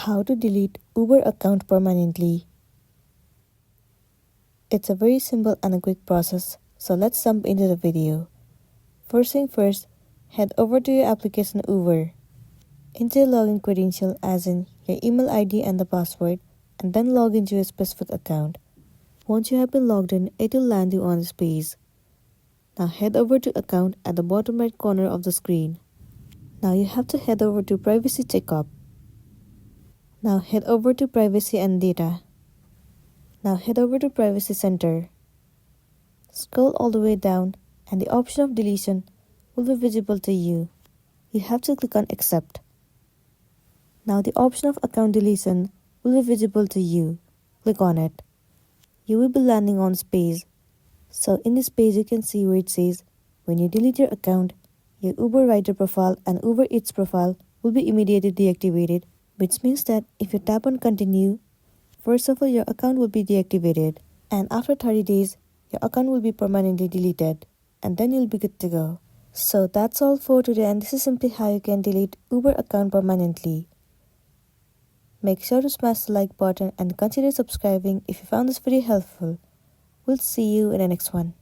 How to delete Uber account permanently. It's a very simple and a quick process, so let's jump into the video. First thing first, head over to your application Uber. Enter your login credential as in your email ID and the password, and then log into your specific account. Once you have been logged in, it will land you on this page. Now head over to account at the bottom right corner of the screen. Now you have to head over to privacy checkup. Now head over to privacy and data. Now head over to privacy center. Scroll all the way down and the option of deletion will be visible to you. You have to click on accept. Now the option of account deletion will be visible to you. Click on it. You will be landing on this page. So in this page you can see where it says when you delete your account, your Uber rider profile and Uber Eats profile will be immediately deactivated, which means that if you tap on continue, first of all your account will be deactivated, and after 30 days your account will be permanently deleted, and then you'll be good to go. So that's all for today, and this is simply how you can delete Uber account permanently. Make sure to smash the like button and consider subscribing if you found this video helpful. We'll see you in the next one.